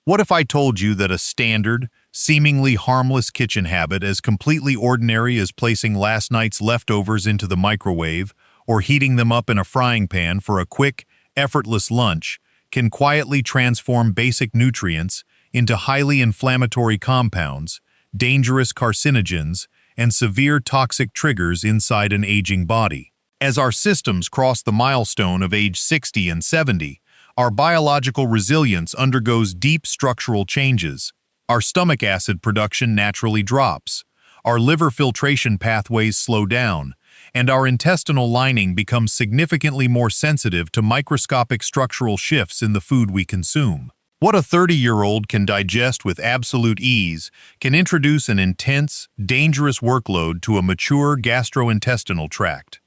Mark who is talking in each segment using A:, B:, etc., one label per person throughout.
A: What if I told you that a standard, seemingly harmless kitchen habit as completely ordinary as placing last night's leftovers into the microwave or heating them up in a frying pan for a quick, effortless lunch can quietly transform basic nutrients into highly inflammatory compounds, dangerous carcinogens, and severe toxic triggers inside an aging body? As our systems cross the milestone of age 60 and 70, our biological resilience undergoes deep structural changes. Our stomach acid production naturally drops, our liver filtration pathways slow down, and our intestinal lining becomes significantly more sensitive to microscopic structural shifts in the food we consume. What a 30-year-old can digest with absolute ease can introduce an intense, dangerous workload to a mature gastrointestinal tract.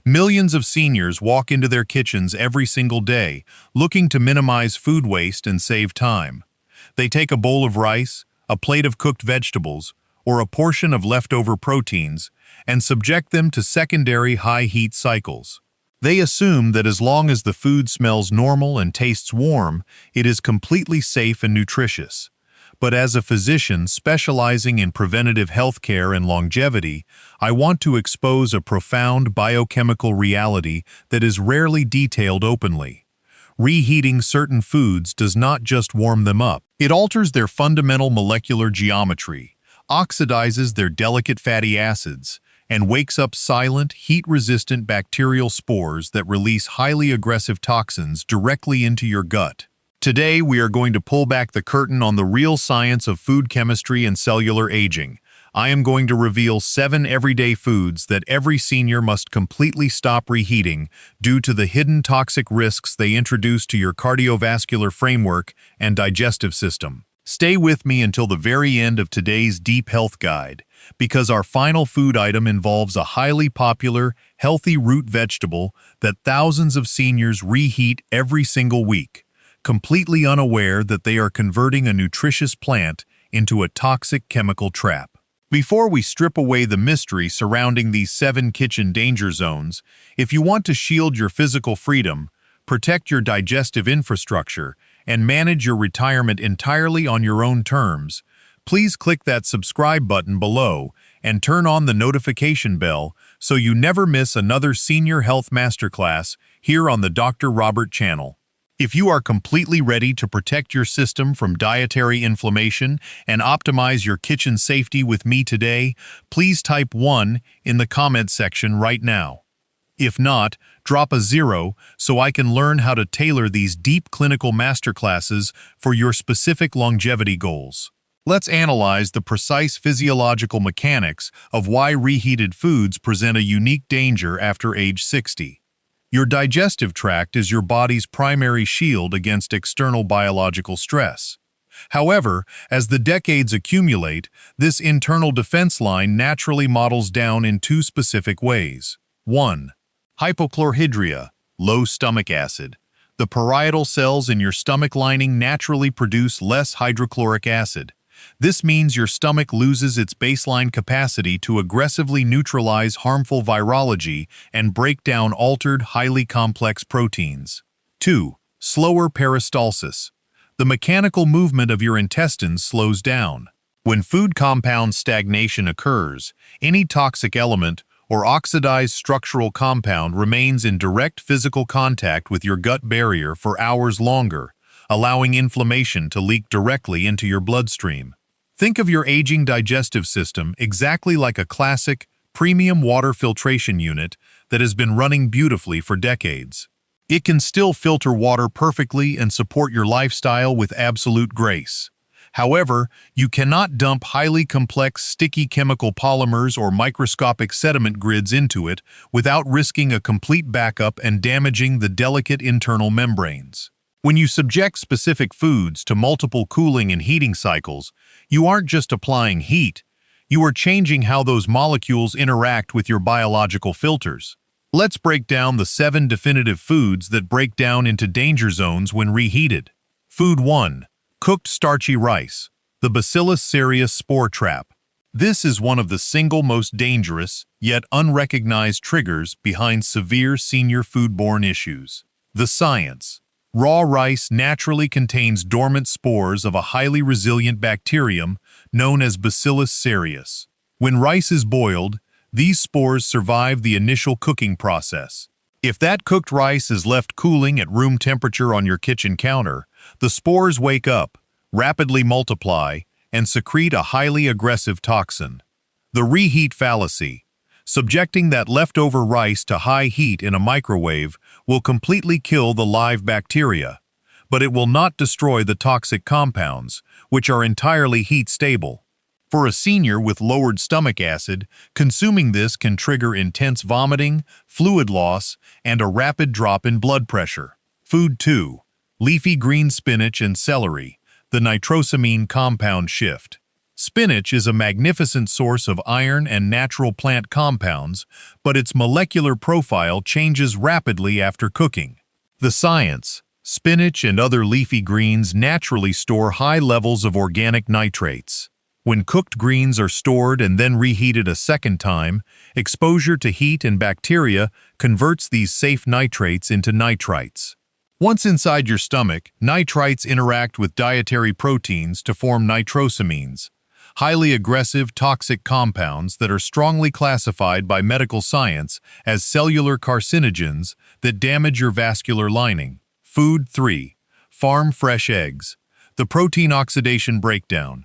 A: Millions of seniors walk into their kitchens every single day, looking to minimize food waste and save time. They take a bowl of rice, a plate of cooked vegetables, or a portion of leftover proteins, and subject them to secondary high-heat cycles. They assume that as long as the food smells normal and tastes warm, it is completely safe and nutritious. But as a physician specializing in preventative health care and longevity, I want to expose a profound biochemical reality that is rarely detailed openly. Reheating certain foods does not just warm them up. It alters their fundamental molecular geometry, oxidizes their delicate fatty acids, and wakes up silent, heat-resistant bacterial spores that release highly aggressive toxins directly into your gut. Today, we are going to pull back the curtain on the real science of food chemistry and cellular aging. I am going to reveal 7 everyday foods that every senior must completely stop reheating due to the hidden toxic risks they introduce to your cardiovascular framework and digestive system. Stay with me until the very end of today's deep health guide, because our final food item involves a highly popular, healthy root vegetable that thousands of seniors reheat every single week, completely unaware that they are converting a nutritious plant into a toxic chemical trap. Before we strip away the mystery surrounding these 7 kitchen danger zones, if you want to shield your physical freedom, protect your digestive infrastructure, and manage your retirement entirely on your own terms, please click that subscribe button below and turn on the notification bell so you never miss another senior health masterclass here on the Dr. Robert channel. If you are completely ready to protect your system from dietary inflammation and optimize your kitchen safety with me today, please type 1 in the comment section right now. If not, drop a 0 so I can learn how to tailor these deep clinical masterclasses for your specific longevity goals. Let's analyze the precise physiological mechanics of why reheated foods present a unique danger after age 60. Your digestive tract is your body's primary shield against external biological stress. However, as the decades accumulate, this internal defense line naturally models down in 2 specific ways. 1. Hypochlorhydria, low stomach acid. The parietal cells in your stomach lining naturally produce less hydrochloric acid. This means your stomach loses its baseline capacity to aggressively neutralize harmful virology and break down altered, highly complex proteins. 2. Slower peristalsis. The mechanical movement of your intestines slows down. When food compound stagnation occurs, any toxic element or oxidized structural compound remains in direct physical contact with your gut barrier for hours longer, allowing inflammation to leak directly into your bloodstream. Think of your aging digestive system exactly like a classic, premium water filtration unit that has been running beautifully for decades. It can still filter water perfectly and support your lifestyle with absolute grace. However, you cannot dump highly complex sticky chemical polymers or microscopic sediment grids into it without risking a complete backup and damaging the delicate internal membranes. When you subject specific foods to multiple cooling and heating cycles, you aren't just applying heat, you are changing how those molecules interact with your biological filters. Let's break down the 7 definitive foods that break down into danger zones when reheated. Food 1. Cooked starchy rice, the Bacillus cereus spore trap. This is one of the single most dangerous, yet unrecognized triggers behind severe senior foodborne issues. The science. Raw rice naturally contains dormant spores of a highly resilient bacterium known as Bacillus cereus. When rice is boiled, these spores survive the initial cooking process. If that cooked rice is left cooling at room temperature on your kitchen counter, the spores wake up, rapidly multiply, and secrete a highly aggressive toxin. The reheat fallacy. Subjecting that leftover rice to high heat in a microwave will completely kill the live bacteria, but it will not destroy the toxic compounds, which are entirely heat-stable. For a senior with lowered stomach acid, consuming this can trigger intense vomiting, fluid loss, and a rapid drop in blood pressure. Food 2. Leafy green spinach and celery, the nitrosamine compound shift. Spinach is a magnificent source of iron and natural plant compounds, but its molecular profile changes rapidly after cooking. The science. Spinach and other leafy greens naturally store high levels of organic nitrates. When cooked greens are stored and then reheated a second time, exposure to heat and bacteria converts these safe nitrates into nitrites. Once inside your stomach, nitrites interact with dietary proteins to form nitrosamines, highly aggressive toxic compounds that are strongly classified by medical science as cellular carcinogens that damage your vascular lining. Food 3. Farm fresh eggs. The protein oxidation breakdown.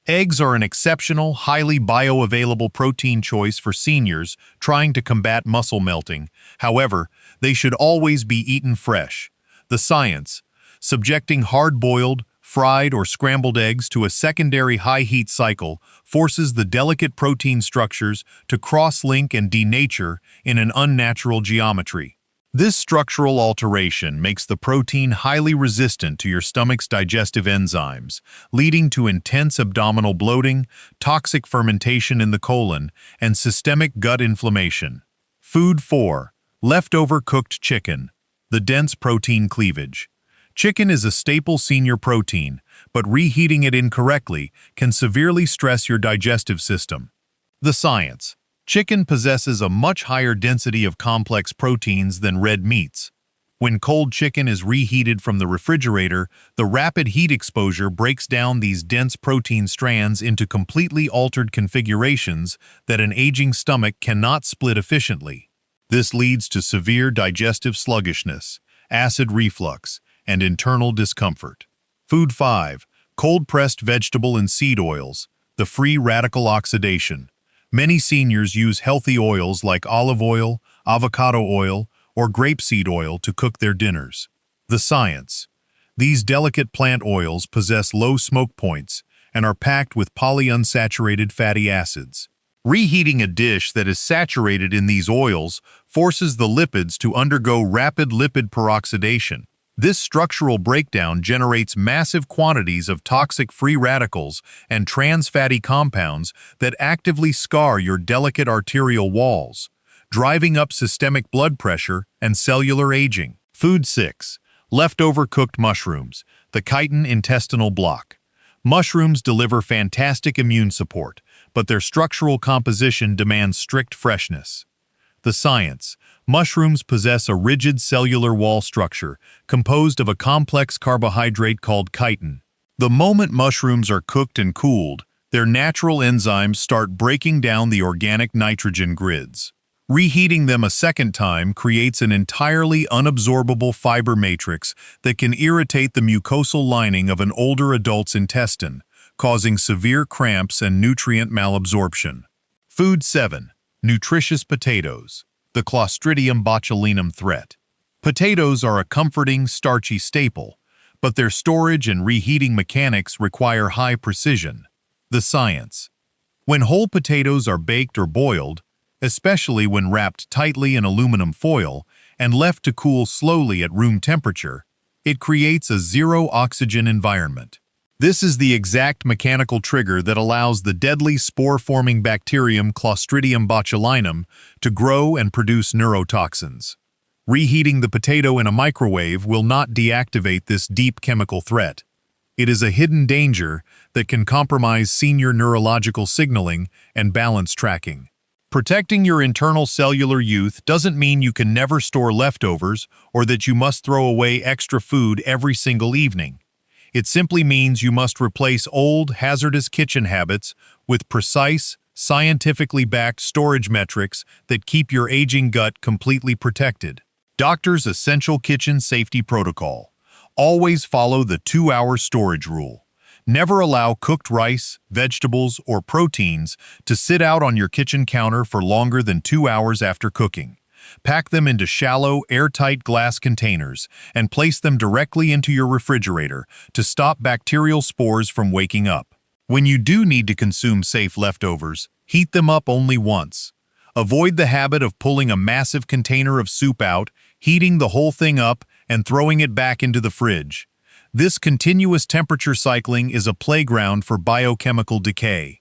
A: Eggs are an exceptional, highly bioavailable protein choice for seniors trying to combat muscle melting. However, they should always be eaten fresh. The science. Subjecting hard-boiled, fried or scrambled eggs to a secondary high-heat cycle forces the delicate protein structures to cross-link and denature in an unnatural geometry. This structural alteration makes the protein highly resistant to your stomach's digestive enzymes, leading to intense abdominal bloating, toxic fermentation in the colon, and systemic gut inflammation. Food 4. Leftover cooked chicken, the dense protein cleavage. Chicken is a staple senior protein, but reheating it incorrectly can severely stress your digestive system. The science. Chicken possesses a much higher density of complex proteins than red meats. When cold chicken is reheated from the refrigerator, the rapid heat exposure breaks down these dense protein strands into completely altered configurations that an aging stomach cannot split efficiently. This leads to severe digestive sluggishness, acid reflux, and internal discomfort. Food 5. Cold-pressed vegetable and seed oils, the free radical oxidation. Many seniors use healthy oils like olive oil, avocado oil, or grapeseed oil to cook their dinners. The science. These delicate plant oils possess low smoke points and are packed with polyunsaturated fatty acids. Reheating a dish that is saturated in these oils forces the lipids to undergo rapid lipid peroxidation. This structural breakdown generates massive quantities of toxic free radicals and trans fatty compounds that actively scar your delicate arterial walls, driving up systemic blood pressure and cellular aging. Food 6. Leftover cooked mushrooms, the chitin intestinal block. Mushrooms deliver fantastic immune support, but their structural composition demands strict freshness. The science. Mushrooms possess a rigid cellular wall structure composed of a complex carbohydrate called chitin. The moment mushrooms are cooked and cooled, their natural enzymes start breaking down the organic nitrogen grids. Reheating them a second time creates an entirely unabsorbable fiber matrix that can irritate the mucosal lining of an older adult's intestine, causing severe cramps and nutrient malabsorption. Food 7. Nutritious potatoes, the Clostridium botulinum threat. Potatoes are a comforting, starchy staple, but their storage and reheating mechanics require high precision. The science. When whole potatoes are baked or boiled, especially when wrapped tightly in aluminum foil and left to cool slowly at room temperature, it creates a zero-oxygen environment. This is the exact mechanical trigger that allows the deadly spore-forming bacterium Clostridium botulinum to grow and produce neurotoxins. Reheating the potato in a microwave will not deactivate this deep chemical threat. It is a hidden danger that can compromise senior neurological signaling and balance tracking. Protecting your internal cellular youth doesn't mean you can never store leftovers or that you must throw away extra food every single evening. It simply means you must replace old, hazardous kitchen habits with precise, scientifically backed storage metrics that keep your aging gut completely protected. Doctor's Essential Kitchen Safety Protocol. Always follow the 2-hour storage rule. Never allow cooked rice, vegetables, or proteins to sit out on your kitchen counter for longer than 2 hours after cooking. Pack them into shallow, airtight glass containers and place them directly into your refrigerator to stop bacterial spores from waking up. When you do need to consume safe leftovers, heat them up only once. Avoid the habit of pulling a massive container of soup out, heating the whole thing up, and throwing it back into the fridge. This continuous temperature cycling is a playground for biochemical decay.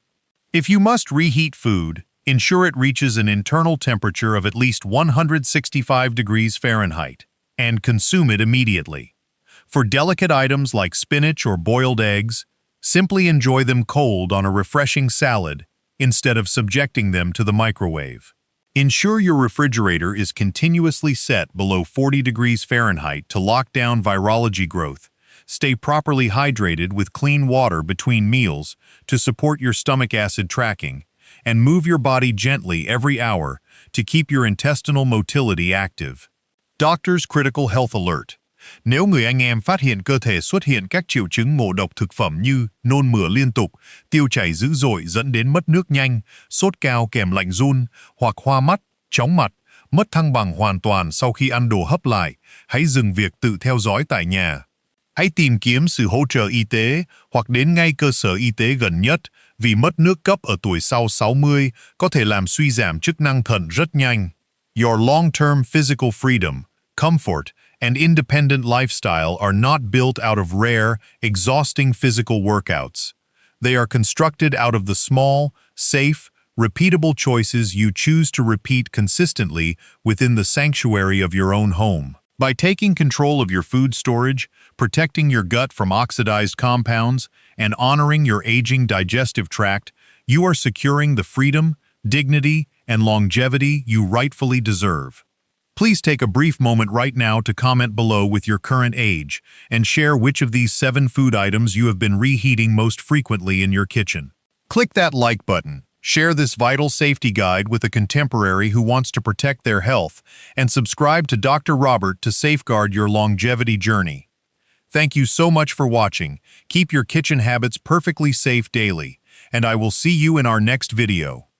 A: If you must reheat food, ensure it reaches an internal temperature of at least 165 degrees Fahrenheit, and consume it immediately. For delicate items like spinach or boiled eggs, simply enjoy them cold on a refreshing salad instead of subjecting them to the microwave. Ensure your refrigerator is continuously set below 40 degrees Fahrenheit to lock down virology growth. Stay properly hydrated with clean water between meals to support your stomach acid tracking, and move your body gently every hour to keep your intestinal motility active. Doctor's Critical Health Alert. Nếu người anh em phát hiện cơ thể xuất hiện các triệu chứng ngộ độc thực phẩm như nôn mửa liên tục, tiêu chảy dữ dội dẫn đến mất nước nhanh, sốt cao kèm lạnh run, hoặc hoa mắt, chóng mặt, mất thăng bằng hoàn toàn sau khi ăn đồ hấp lại, hãy dừng việc tự theo dõi tại nhà. Hãy tìm kiếm sự hỗ trợ y tế hoặc đến ngay cơ sở y tế gần nhất vì mất nước cấp ở tuổi sau 60 có thể làm suy giảm chức năng thận rất nhanh. Your long-term physical freedom, comfort, and independent lifestyle are not built out of rare, exhausting physical workouts. They are constructed out of the small, safe, repeatable choices you choose to repeat consistently within the sanctuary of your own home. By taking control of your food storage, protecting your gut from oxidized compounds, and honoring your aging digestive tract, you are securing the freedom, dignity, and longevity you rightfully deserve. Please take a brief moment right now to comment below with your current age and share which of these 7 food items you have been reheating most frequently in your kitchen. Click that like button, share this vital safety guide with a contemporary who wants to protect their health, and subscribe to Dr. Robert to safeguard your longevity journey. Thank you so much for watching. Keep your kitchen habits perfectly safe daily, and I will see you in our next video.